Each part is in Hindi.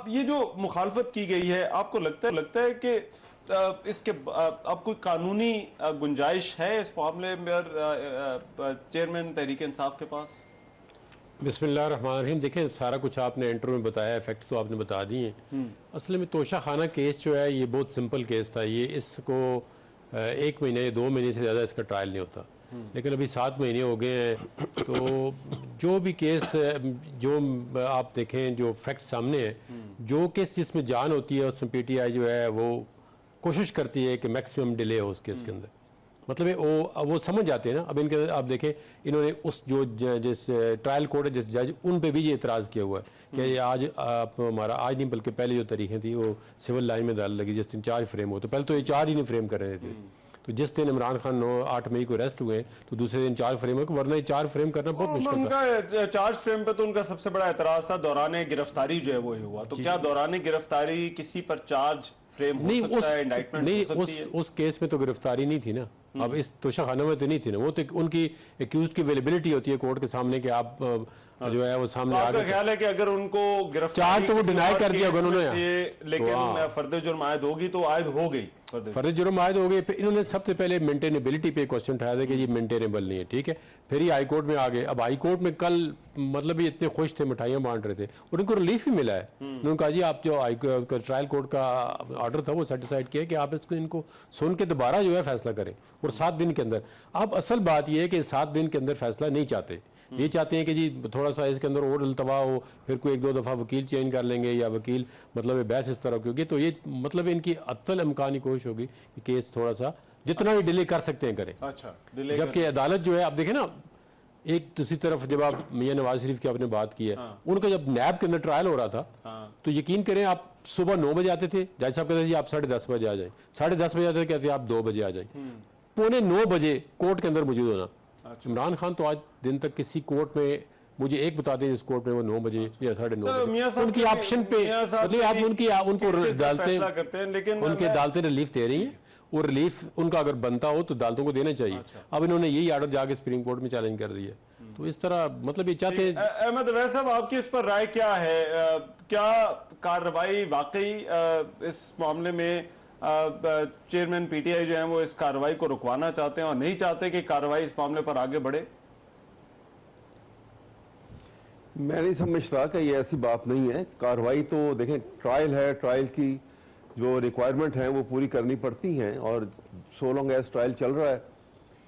ये जो मुखालफत की गई है, आपको लगता है कि इसके अब कोई कानूनी गुंजाइश है इस मामले में चेयरमैन तहरीक इंसाफ के पास? बिस्मिल्लाहिर्रहमानिर्रहीम। देखें, सारा कुछ आपने इंटरव्यू में बताया, फैक्ट तो आपने बता दिए। असल में तोशा खाना केस जो है ये बहुत सिंपल केस था। ये इसको 1 महीने या 2 महीने से ज़्यादा इसका ट्रायल नहीं होता, लेकिन अभी 7 महीने हो गए हैं। तो जो भी केस जो आप देखें, जो फैक्ट सामने है, जो केस जिसमें जान होती है उसमें PTI जो है वो कोशिश करती है कि मैक्सिमम डिले हो उस केस के अंदर। मतलब वो समझ जाते हैं ना। अब इनके आप देखें, इन्होंने उस जो जिस ट्रायल कोर्ट है, जिस जज, उन पे भी ये इतराज़ किया हुआ है कि आज आप हमारा आज नहीं बल्कि पहले जो तारीखें थी वो सिविल लाइन में अदालत लगी जिस दिन चार्ज फ्रेम हो। तो पहले तो ये चार्ज ही नहीं फ्रेम कर रहे थे। तो जिस दिन इमरान खान 8 मई को अरेस्ट हुए तो दूसरे दिन चार्ज फ्रेम हो, वरना ये चार्ज फ्रेम करना बहुत मुश्किल था। उनका चार्ज फ्रेम पे तो उनका सबसे बड़ा एतराज था दौरान गिरफ्तारी जो है वो हुआ। तो क्या दौरान गिरफ्तारी किसी पर चार्ज फ्रेम हो सकता है, इंडाइटमेंट हो सकती है? उस केस में तो गिरफ्तारी नहीं थी ना। अब इस तोशा खाना में तो नहीं थी ना। वो तो उनकी एक्यूज की अवेलेबिलिटी होती है कोर्ट के सामने कि आप जो है वो सामने आ गए। ख्याल है कि अगर उनको गिरफ्तारी तो वो डिनाई कर दिया उन्होंने, लेकिन फर्द जुर्म आयद होगी तो आयद हो गई, फर्द जुर्म आयद हो गई। फिर इन्होंने सबसे पहले मेंटेनेबिलिटी पे क्वेश्चन उठाया था कि ये मेंटेनेबल नहीं है, ठीक है। फिर ये हाई कोर्ट में आ गए। अब हाई कोर्ट में कल मतलब ये इतने खुश थे, मिठाइयाँ बांट रहे थे और उनको रिलीफ भी मिला है। उन्होंने कहा जी आप जो ट्रायल कोर्ट का ऑर्डर था वो सेटिस्फाइड किया कि आप इनको सुन के दोबारा जो है फैसला करें और 7 दिन के अंदर। अब असल बात यह है कि 7 दिन के अंदर फैसला नहीं चाहते। ये चाहते हैं कि जी थोड़ा सा इसके अंदर और अल्तवा हो, फिर कोई 1-2 दफ़ा वकील चेंज कर लेंगे या वकील मतलब बहस इस तरह की होगी। तो ये मतलब इनकी अत्तल इम्कानी कोशिश होगी कि केस थोड़ा सा जितना भी डिले कर सकते हैं करें। अच्छा, जबकि अदालत जो है, आप देखें ना, एक दूसरी तरफ जब आप मियां नवाज शरीफ की आपने बात की है, उनका जब नैब के अंदर ट्रायल हो रहा था तो यकीन करें आप सुबह 9 बजे आते थे, जज साहब कहते थे आप 10:30 बजे आ जाए, 10:30 बजे आते थे, कहते आप 2 बजे आ जाए, 8:45 बजे कोर्ट के अंदर मौजूद होना। इमरान खान तो आज दिन तक किसी कोर्ट में मुझे एक बता दें जिस कोर्ट में वो 9 बजे या 9:30 उनकी ऑप्शन पे मतलब आप उनको अदालतें, लेकिन उनकी अदालतें रिलीफ दे रही हैं और रिलीफ उनका अगर बनता हो तो अदालतों को देना चाहिए। अब इन्होंने यही ऑर्डर जाके सुप्रीम कोर्ट में चैलेंज कर दिया। तो इस तरह मतलब ये चाहते हैं। अहमद अवैस साहब, आपकी इस पर राय क्या है? क्या कार्रवाई वाकई इस मामले में चेयरमैन PTI जो है वो इस कार्रवाई को रुकवाना चाहते हैं और नहीं चाहते कि कार्रवाई इस मामले पर आगे बढ़े? मैं नहीं समझता कि ये ऐसी बात नहीं है। कार्रवाई तो देखें, ट्रायल है, ट्रायल की जो रिक्वायरमेंट है वो पूरी करनी पड़ती हैं और सो लॉन्ग एज ट्रायल चल रहा है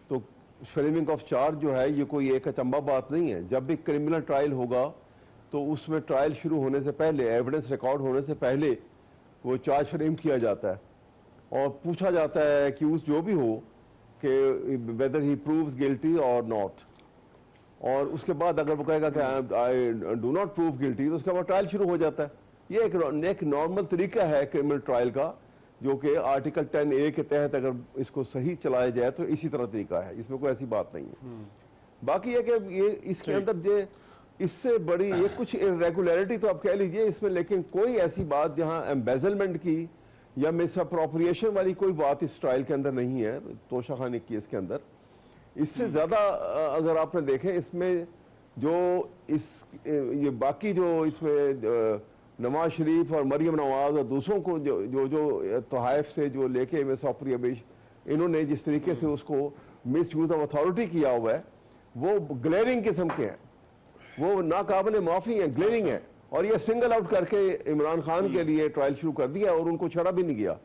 तो फ्रेमिंग ऑफ चार्ज जो है ये कोई एक अचंबा बात नहीं है। जब भी क्रिमिनल ट्रायल होगा तो उसमें ट्रायल शुरू होने से पहले, एविडेंस रिकॉर्ड होने से पहले वो चार्ज फ्रेम किया जाता है और पूछा जाता है एक्यूज जो भी हो कि वेदर ही प्रूव्स गिल्टी और नॉट। और उसके बाद अगर वो कहेगा कि I do not prove guilty तो उसके बाद ट्रायल शुरू हो जाता है। ये एक नॉर्मल तरीका है क्रिमिनल ट्रायल का, जो कि आर्टिकल 10A के तहत अगर इसको सही चलाया जाए तो इसी तरह तरीका है, इसमें कोई ऐसी बात नहीं है। बाकी है कि ये इसके अंदर ये इससे बड़ी ये कुछ इरेगुलरिटी तो आप कह लीजिए इसमें, लेकिन कोई ऐसी बात जहां एम्बेजलमेंट की या मिसअप्रोप्रिएशन वाली कोई बात इस ट्रायल के अंदर नहीं है, तोशा खानी केस के अंदर। इससे ज्यादा अगर आपने देखें इसमें जो ये बाकी जो इसमें नवाज शरीफ और मरियम नवाज और दूसरों को जो तोहाइफ से जो लेके मिसअप्रोप्रिएशन इन्होंने जिस तरीके से उसको मिस यूज ऑफ अथॉरिटी किया हुआ है वो ग्लेरिंग किस्म के हैं, वो नाकाबिले माफी है, ग्लेरिंग है। और ये सिंगल आउट करके इमरान खान के लिए ट्रायल शुरू कर दिया और उनको छड़ा भी नहीं गया।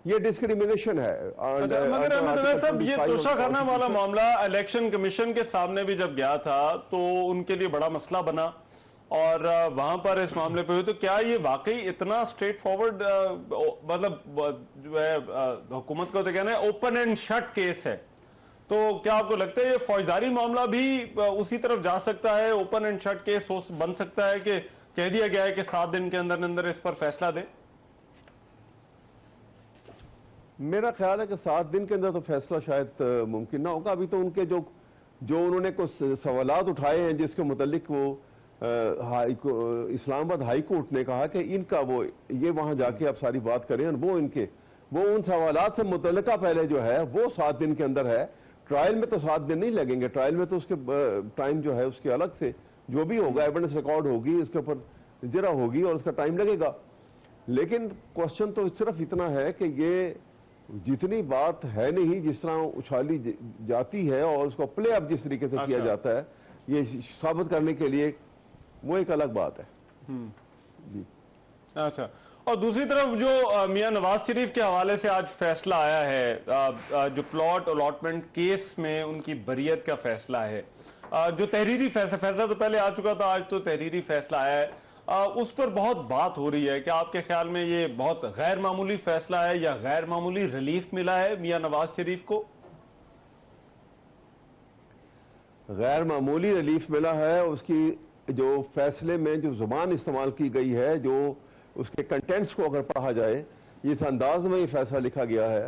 ये डिस्क्रिमिनेशन है। मगर अहमद अवैस साहब, ये तोशा खाना वाला मामला इलेक्शन कमीशन के सामने भी जब गया था तो उनके लिए बड़ा मसला बना और वहां पर इस मामले पे हुई। तो क्या ये वाकई इतना स्ट्रेट फॉरवर्ड मतलब जो है हुकूमत को तो कहना है ओपन एंड शट केस है? तो क्या आपको लगता है ये फौजदारी मामला भी उसी तरफ जा सकता है, ओपन एंड शट केस बन सकता है कि कह दिया गया है कि 7 दिन के अंदर अंदर इस पर फैसला दें? मेरा ख्याल है कि 7 दिन के अंदर तो फैसला शायद मुमकिन ना होगा। अभी तो उनके जो उन्होंने कुछ सवालात उठाए हैं जिसके मुतालिक वो इस्लामाबाद हाई कोर्ट ने कहा कि इनका वो ये वहां जाके आप सारी बात करें और वो उन सवालात से मुतल्लिका पहले जो है वो 7 दिन के अंदर है। ट्रायल में तो 7 दिन नहीं लगेंगे, ट्रायल में तो उसके टाइम जो है उसके अलग से जो भी होगा एविडेंस रिकॉर्ड होगी, इसके ऊपर जरा होगी और उसका टाइम लगेगा। लेकिन क्वेश्चन तो सिर्फ इतना है कि ये जितनी बात है नहीं, जिस तरह उछाली जाती है और उसको प्ले अप जिस तरीके से किया जाता है, ये साबित करने के लिए वो एक अलग बात है। जी अच्छा, और दूसरी तरफ जो मियां नवाज शरीफ के हवाले से आज फैसला आया है, जो प्लॉट अलॉटमेंट केस में उनकी बरियत का फैसला है, जो तहरीरी फैसला तो पहले आ चुका था, आज तो तहरीरी फैसला आया है, उस पर बहुत बात हो रही है कि आपके ख्याल में ये बहुत गैर मामूली फैसला है या गैर मामूली रिलीफ मिला है मियां नवाज शरीफ को? गैर मामूली रिलीफ मिला है। उसकी जो फैसले में जो जुबान इस्तेमाल की गई है, जो उसके कंटेंट्स को अगर पढ़ा जाए, इस अंदाज में ये फैसला लिखा गया है,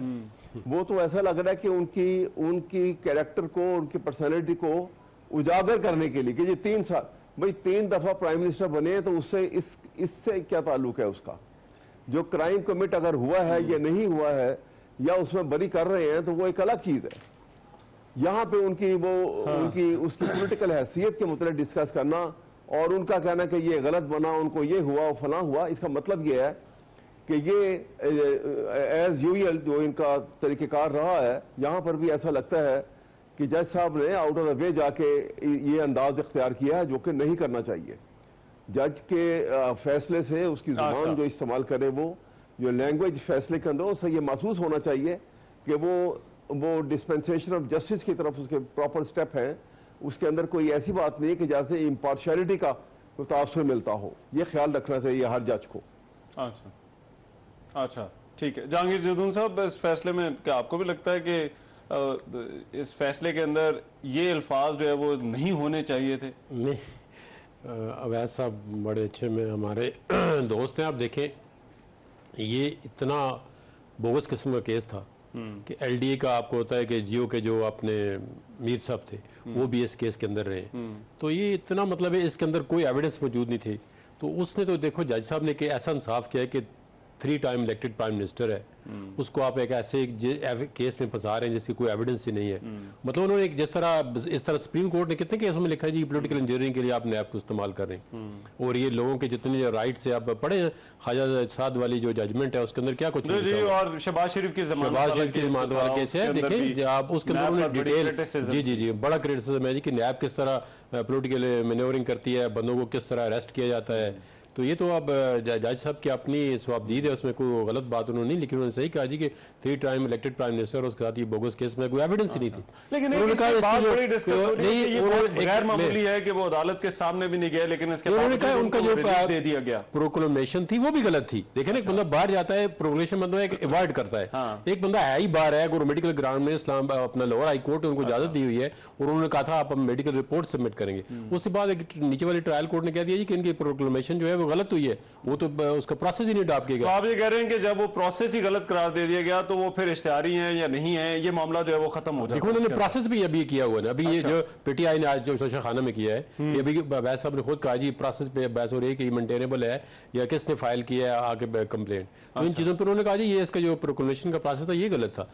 वो तो ऐसा लग रहा है कि उनकी कैरेक्टर को, उनकी पर्सनैलिटी को उजागर करने के लिए कि ये 3 साल, भाई 3 दफा प्राइम मिनिस्टर बने हैं, तो उससे इससे क्या ताल्लुक है उसका? जो क्राइम कमिट अगर हुआ है या नहीं हुआ है या उसमें बरी कर रहे हैं, तो वो एक अलग चीज है। यहाँ पे उनकी उसकी पॉलिटिकल हैसियत के मुताबिक डिस्कस करना और उनका कहना कि ये गलत बना, उनको ये हुआ, फलां हुआ, इसका मतलब ये है कि ये एज यूजुअल जो इनका तरीक़ेकार रहा है, यहाँ पर भी ऐसा लगता है कि जज साहब ने आउट ऑफ द वे जाके ये अंदाज इख्तियार किया है, जो कि नहीं करना चाहिए। जज के फैसले से उसकी जुबान जो इस्तेमाल करे, वो जो लैंग्वेज फैसले के अंदर, उससे ये महसूस होना चाहिए कि वो डिस्पेंसेशन ऑफ जस्टिस की तरफ उसके प्रॉपर स्टेप हैं, उसके अंदर कोई ऐसी बात नहीं है कि जैसे इम्पार्शियलिटी का कोई तासुर मिलता हो। ये ख्याल रखना चाहिए हर जज को। अच्छा, ठीक है। जहांगीर जदून साहब, इस फैसले में क्या आपको भी लगता है कि इस फैसले के अंदर ये अल्फाज जो है वो नहीं होने चाहिए थे? नहीं, अवैध साहब बड़े अच्छे में हमारे दोस्त हैं। आप देखें, ये इतना बोगस किस्म का केस था कि एलडीए का आपको होता है कि जियो के जो अपने मीर साहब थे, वो भी इस केस के अंदर रहे। तो ये इतना मतलब है, इसके अंदर कोई एविडेंस मौजूद नहीं थी। तो उसने तो देखो, जज साहब ने कि ऐसा इंसाफ किया है कि 3 टाइम इलेक्टेड प्राइम मिनिस्टर है, उसको आप एक ऐसे केस में फंसा रहे हैं जिसकी कोई एविडेंस ही नहीं है। मतलब उन्होंने एक इस तरह सुप्रीम कोर्ट ने कितने केसों में लिखा है जी, पॉलिटिकल इंजीनियरिंग के लिए आप नैब को इस्तेमाल कर रहे हैं, और ये लोगों के जितने राइट्स है, आप पढ़े ख्वाजा साद वाली जो जजमेंट है उसके अंदर क्या कुछ जी, और शहबाज शरीफ की जमानत वाला केस है। देखिए आप उसके अंदर डिटेल, जी बड़ा क्रिटिसिज्म है जी कि नैब किस तरह पॉलिटिकल मैन्योरिंग करती है, बंदों को किस तरह अरेस्ट किया जाता है। तो ये तो अब जज साहब की अपनी स्वाबदीद है, उसमें कोई गलत बात उन्होंने नहीं लिखी। उन्होंने सही कहा जी कि 3 टाइम इलेक्टेड प्राइम मिनिस्टर, उसके साथ ये बोगस केस में कोई एविडेंस ही नहीं थी। लेकिन उन्होंने कहा गैर मामूली है कि वो अदालत के सामने भी नहीं गए, लेकिन इसके उन्होंने कहा उनका जो दे दिया गया प्रोक्लेमेशन थी वो भी गलत थी। देखें ना, एक बंदा बाहर जाता है, प्रोक्लेमेशन मतलब एक अवॉइड करता है, एक बंदा है ही बाहर है, मेडिकल ग्राउंड में इस्लाम अपना लोअर हाई कोर्ट उनको इजाजत दी हुई है और उन्होंने कहा था आप मेडिकल रिपोर्ट सबमिट करेंगे। उसके बाद नीचे वाली ट्रायल कोर्ट ने कह दिया जी कि इनकी प्रोक्लेमेशन जो है वो गलत हुई है, वो तो उसका प्रोसेस ही नहीं अडॉप्ट किया गया। तो आप ये कह रहे हैं कि जब वो प्रोसेस ही गलत करार दे दिया गया तो वो फिर इश्तिहारी हैं या नहीं है, ये मामला जो है वो खत्म हो जाता है। देखो उन्होंने प्रोसेस भी अभी किया हुआ है ना, अभी ये जो पीटीआई ने आज जो तोशा खाना में किया है, ये अभी वैस साहब ने खुद कहा जी प्रोसेस पे बहस हो रही है कि मेंटेनेबल है या किसने फाइल किया है आगे कंप्लेंट। तो इन चीजों पर उन्होंने कहा जी ये इसका जो प्रोक्लेमेशन का प्रोसेस था ये गलत था।